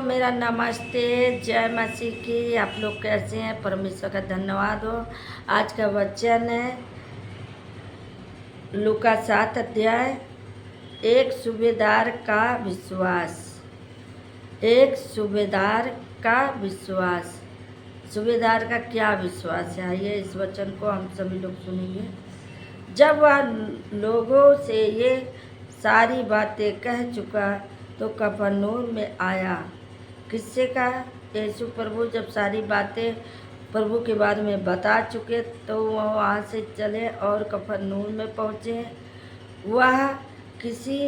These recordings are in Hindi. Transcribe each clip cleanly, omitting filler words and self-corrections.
मेरा नमस्ते, जय मसीह की। आप लोग कैसे हैं? परमेश्वर का धन्यवाद हो। आज का वचन है लूका 7 अध्याय। एक सूबेदार का विश्वास। एक सूबेदार का विश्वास। सूबेदार का क्या विश्वास है? आइए इस वचन को हम सभी लोग सुनेंगे। जब वह लोगों से ये सारी बातें कह चुका तो कफरनहूम में आया। किससे का? यीशु प्रभु जब सारी बातें प्रभु के बारे में बता चुके तो वह वहाँ से चले और कफरनहूम में पहुँचे। वह किसी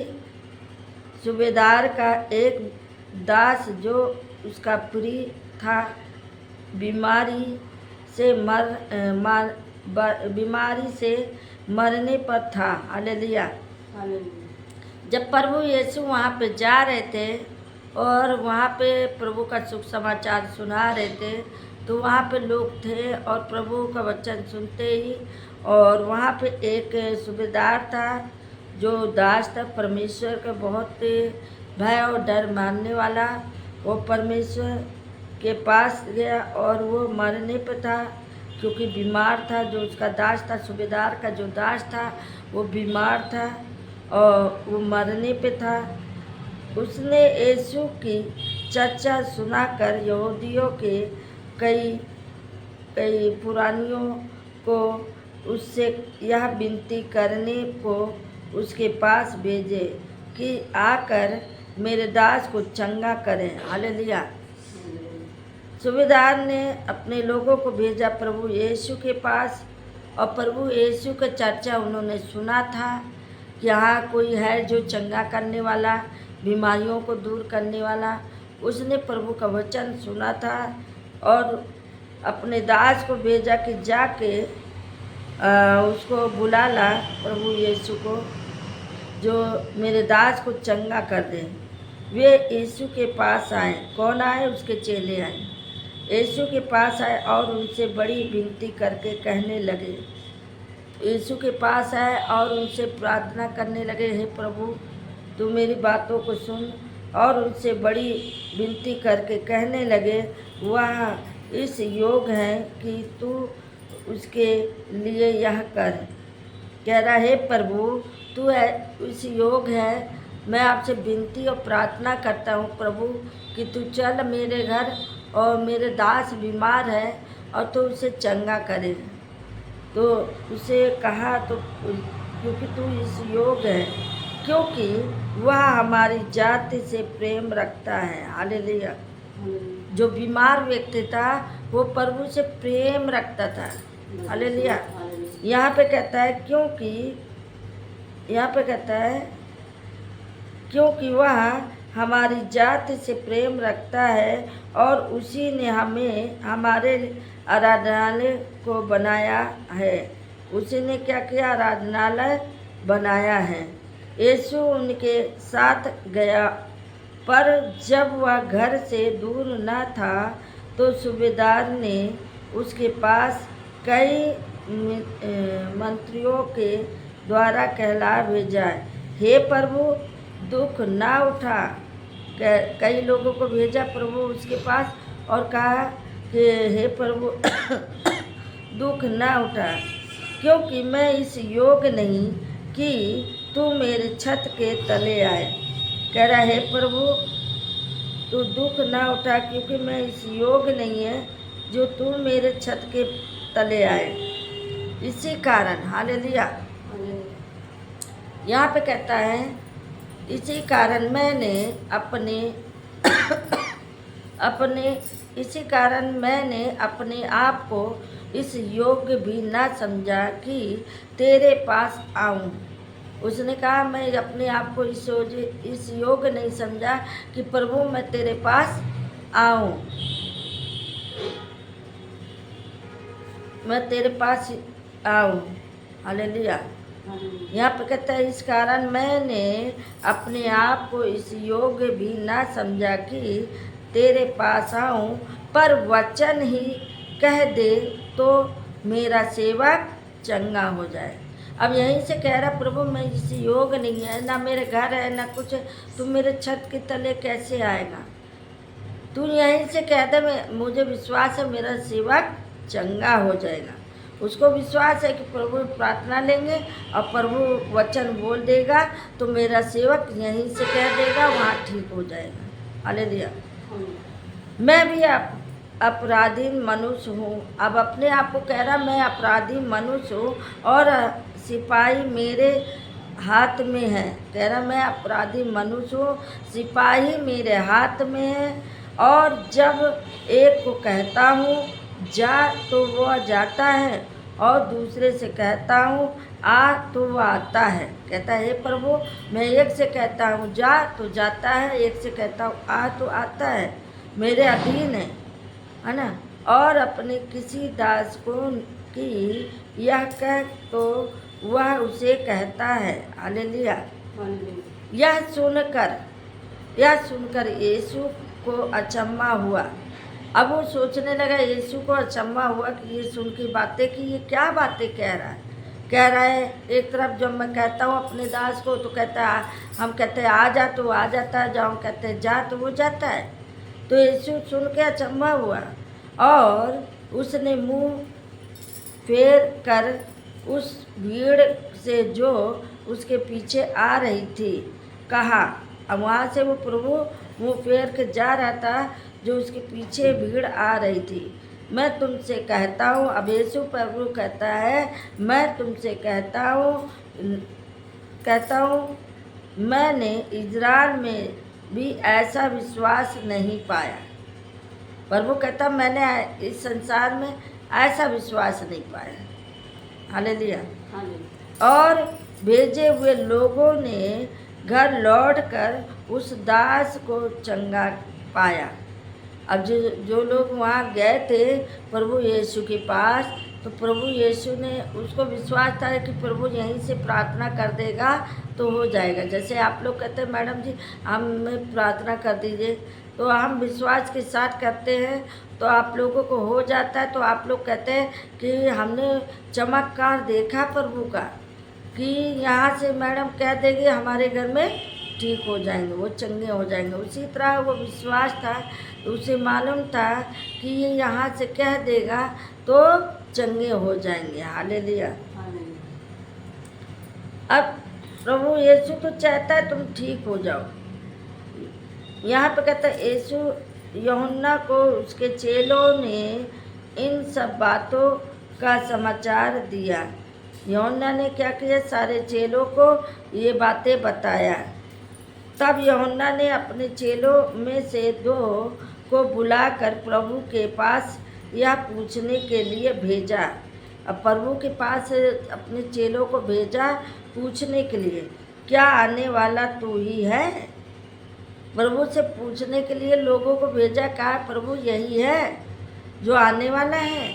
सूबेदार का एक दास जो उसका प्रिय था बीमारी से मरने पर था। हालेलुया। जब प्रभु यीशु वहाँ पे जा रहे थे और वहाँ पे प्रभु का शुभ समाचार सुना रहे थे तो वहाँ पे लोग थे और प्रभु का वचन सुनते ही और वहाँ पे एक सूबेदार था जो दास था परमेश्वर का बहुत भय और डर मानने वाला। वो परमेश्वर के पास गया और वो मरने पे था क्योंकि बीमार था। जो उसका दास था, सूबेदार का जो दास था वो बीमार था और वो मरने पे था। उसने यीशु की चर्चा सुनाकर यहूदियों के कई पुरानियों को उससे यह विनती करने को उसके पास भेजे कि आकर मेरे दास को चंगा करें। हालेलुया। सूबेदार ने अपने लोगों को भेजा प्रभु यीशु के पास और प्रभु यीशु का चर्चा उन्होंने सुना था कि यहाँ कोई है जो चंगा करने वाला, बीमारियों को दूर करने वाला। उसने प्रभु का वचन सुना था और अपने दास को भेजा कि जाके उसको बुला ला, प्रभु यीशु को, जो मेरे दास को चंगा कर दे। वे यीशु के पास आए। कौन आए? उसके चेले आए। यीशु के पास आए और उनसे बड़ी विनती करके कहने लगे। यीशु के पास आए और उनसे प्रार्थना करने लगे, हे प्रभु तू मेरी बातों को सुन। और उनसे बड़ी विनती करके कहने लगे, वह इस योग है कि तू उसके लिए यह कर। कह रहा है, प्रभु तू है इस योग है। मैं आपसे विनती और प्रार्थना करता हूँ प्रभु कि तू चल मेरे घर और मेरे दास बीमार है और तू उसे चंगा करे। तो उसे कहा तो क्योंकि तू इस योग है, क्योंकि वह हमारी जाति से प्रेम रखता है। हालेलुया। जो बीमार व्यक्ति था वो प्रभु से प्रेम रखता था। हालेलुया। यहाँ पे कहता है क्योंकि वह हमारी जाति से प्रेम रखता है और उसी ने हमें हमारे आराधनालय को बनाया है। उसी ने क्या किया? आराधनालय बनाया है। यीशु उनके साथ गया, पर जब वह घर से दूर न था तो सूबेदार ने उसके पास कई मंत्रियों के द्वारा कहला भेजा, हे प्रभु दुख ना उठा। कई लोगों को भेजा प्रभु उसके पास और कहा कि हे प्रभु दुख ना उठा, क्योंकि मैं इस योग नहीं कि तू मेरे छत के तले आए। कह रहा है, प्रभु तू दुख ना उठा क्योंकि मैं इस योग नहीं है जो तू मेरे छत के तले आए। इसी कारण, हालेलुया, यहाँ पे कहता है, इसी कारण मैंने अपने आप को इस योग्य भी ना समझा कि तेरे पास आऊं। उसने कहा, मैं अपने आप को इस योग्य नहीं समझा कि प्रभु मैं तेरे पास आऊं, मैं तेरे पास आऊं। हालेलुया। यहाँ पे कहता है, इस कारण मैंने अपने आप को इस योग्य भी ना समझा कि तेरे पास आऊं, पर वचन ही कह दे तो मेरा सेवक चंगा हो जाए। अब यहीं से कह रहा, प्रभु मैं इस योग नहीं है, ना मेरे घर है ना कुछ, तुम मेरे छत के तले कैसे आएगा? तू यहीं से कह दे, मुझे विश्वास है मेरा सेवक चंगा हो जाएगा। उसको विश्वास है कि प्रभु प्रार्थना लेंगे और प्रभु वचन बोल देगा तो मेरा सेवक यहीं से कह देगा, वहाँ ठीक हो जाएगा। हालेलुया। मैं भी अपराधी मनुष्य हूँ। अब अपने आप को कह रहा मैं अपराधी मनुष्य हूँ और सिपाही मेरे हाथ में है। कह रहा मैं अपराधी मनुष्य हूँ, सिपाही मेरे हाथ में है, और जब एक को कहता हूँ जा तो वह जाता है और दूसरे से कहता हूँ आ तो वह आता है। कहता है हे प्रभु, मैं एक से कहता हूँ जा तो जाता है, एक से कहता हूँ आ तो आता है, मेरे अधीन है ना। और अपने किसी दास को कि यह कह तो वह उसे कहता है। हालेलुया। यह सुनकर यीशु को अचम्भा हुआ। अब वो सोचने लगा, यीशु को अचम्भा हुआ कि ये सुन की बातें कि ये क्या बातें कह रहा है। एक तरफ जब मैं कहता हूँ अपने दास को तो कहता है, हम कहते हैं आ जा तो आ जाता है, जब हम कहते हैं जा तो वो जाता है। तो यीशु सुन के अचम्भा हुआ और उसने मुंह फेर कर उस भीड़ से जो उसके पीछे आ रही थी कहा। अब वहाँ से वो प्रभु मुंह फेर के जा रहा था, जो उसके पीछे भीड़ आ रही थी। मैं तुमसे कहता हूँ, अब यीशु प्रभु कहता है, मैं तुमसे कहता हूँ मैंने इज़राइल में भी ऐसा विश्वास नहीं पाया। प्रभु कहता मैंने इस संसार में ऐसा विश्वास नहीं पाया। हालेलुया। और भेजे हुए लोगों ने घर लौटकर उस दास को चंगा पाया। अब जो लोग वहाँ गए थे प्रभु यीशु के पास, तो प्रभु यीशु ने उसको विश्वास था कि प्रभु यहीं से प्रार्थना कर देगा तो हो जाएगा। जैसे आप लोग कहते हैं मैडम जी हमें प्रार्थना कर दीजिए, तो हम विश्वास के साथ करते हैं तो आप लोगों को हो जाता है। तो आप लोग कहते हैं कि हमने चमत्कार देखा प्रभु का, कि यहाँ से मैडम कह देंगे हमारे घर में ठीक हो जाएंगे, वो चंगे हो जाएंगे। उसी तरह वो विश्वास था, उसे मालूम था कि ये यहाँ से कह देगा तो चंगे हो जाएंगे। हालेलुया। अब प्रभु यीशु तो चाहता है तुम ठीक हो जाओ। यहाँ पे कहता है यीशु यूहन्ना को उसके चेलों ने इन सब बातों का समाचार दिया। यूहन्ना ने क्या किया, सारे चेलों को ये बातें बताया। तब यूहन्ना ने अपने चेलों में से 2 को बुलाकर प्रभु के पास यह पूछने के लिए भेजा। अब प्रभु के पास अपने चेलों को भेजा पूछने के लिए, क्या आने वाला तू ही है? प्रभु से पूछने के लिए लोगों को भेजा, कहा प्रभु यही है जो आने वाला है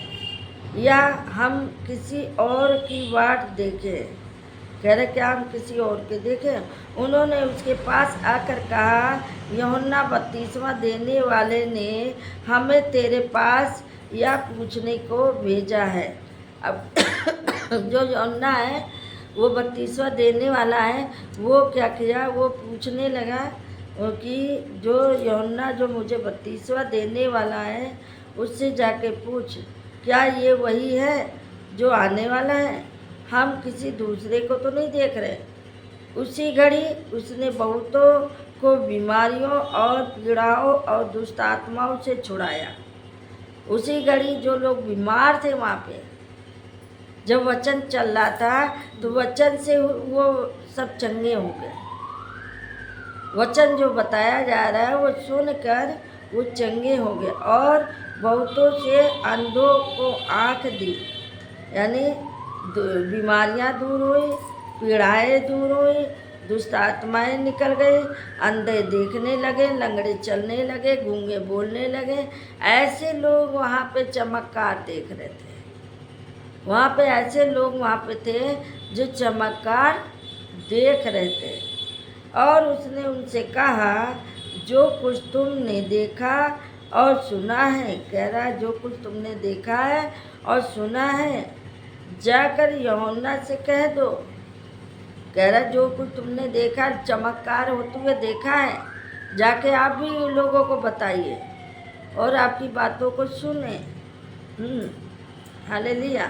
या हम किसी और की बाट देखें? कह रहे क्या हम किसी और के देखें? उन्होंने उसके पास आकर कहा, यूहन्ना बपतिस्मा देने वाले ने हमें तेरे पास यह पूछने को भेजा है। अब जो यूहन्ना है वो बपतिस्मा देने वाला है, वो क्या किया, वो पूछने लगा कि जो यूहन्ना जो मुझे बपतिस्मा देने वाला है उससे जाके पूछ, क्या ये वही है जो आने वाला है? हम किसी दूसरे को तो नहीं देख रहे। उसी घड़ी उसने बहुतों को बीमारियों और पीड़ाओं और दुष्ट आत्माओं से छुड़ाया। उसी घड़ी जो लोग बीमार थे वहाँ पे जब वचन चल रहा था तो वचन से वो सब चंगे हो गए। वचन जो बताया जा रहा है वो सुनकर वो चंगे हो गए और बहुतों से अंधों को आँख दी, यानी बीमारियां दूर हुई, पीड़ाएँ दूर हुई, दुष्ट आत्माएँ निकल गई, अंधे देखने लगे, लंगड़े चलने लगे, गूंगे बोलने लगे। ऐसे लोग वहाँ पे चमत्कार देख रहे थे। वहाँ पे ऐसे लोग वहाँ पे थे जो चमत्कार देख रहे थे। और उसने उनसे कहा, जो कुछ तुमने देखा और सुना है, कह रहा जो कुछ तुमने देखा है और सुना है जाकर यूहन्ना से कह दो। कह रहा जो कुछ तुमने देखा, चमत्कार होते हुए देखा है, जाके आप भी लोगों को बताइए। और आपकी बातों को सुने। हालेलुया।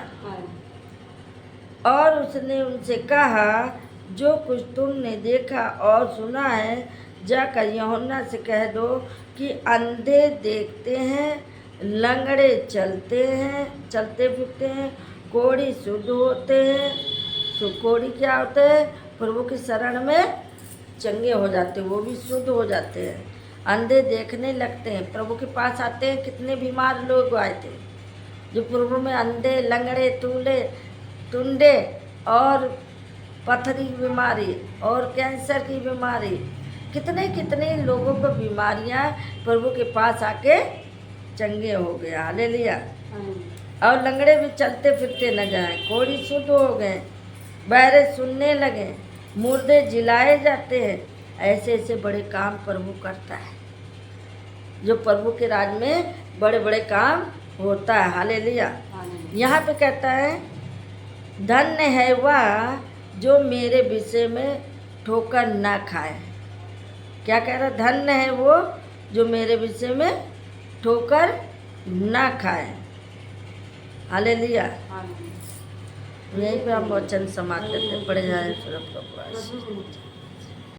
और उसने उनसे कहा, जो कुछ तुमने देखा और सुना है, जाकर यूहन्ना से कह दो कि अंधे देखते हैं, लंगड़े चलते फिरते हैं, कोढ़ी शुद्ध होते हैं। कोढ़ी क्या होते हैं? प्रभु की शरण में चंगे हो जाते हैं, वो भी शुद्ध हो जाते हैं। अंधे देखने लगते हैं, प्रभु के पास आते हैं। कितने बीमार लोग आए थे जो प्रभु में अंधे, लंगड़े, टुंडे और पथरी की बीमारी और कैंसर की बीमारी, कितने लोगों को बीमारियां प्रभु के पास आके चंगे हो गए। हालेलुया। और लंगड़े भी चलते फिरते न जाए, कोढ़ी शुद्ध हो गए, बहरे सुनने लगे, मुर्दे जिलाए जाते हैं। ऐसे ऐसे बड़े काम प्रभु करता है, जो प्रभु के राज में बड़े बड़े काम होता है। हालेलुया। यहाँ पे कहता है, धन्य है वह जो मेरे विषय में ठोकर ना खाए। क्या कह रहा? धन्य है वो जो मेरे विषय में ठोकर ना खाए। हालेलुया। यहीं पे हम वचन समाप्त करते हैं। पढ़े जाए।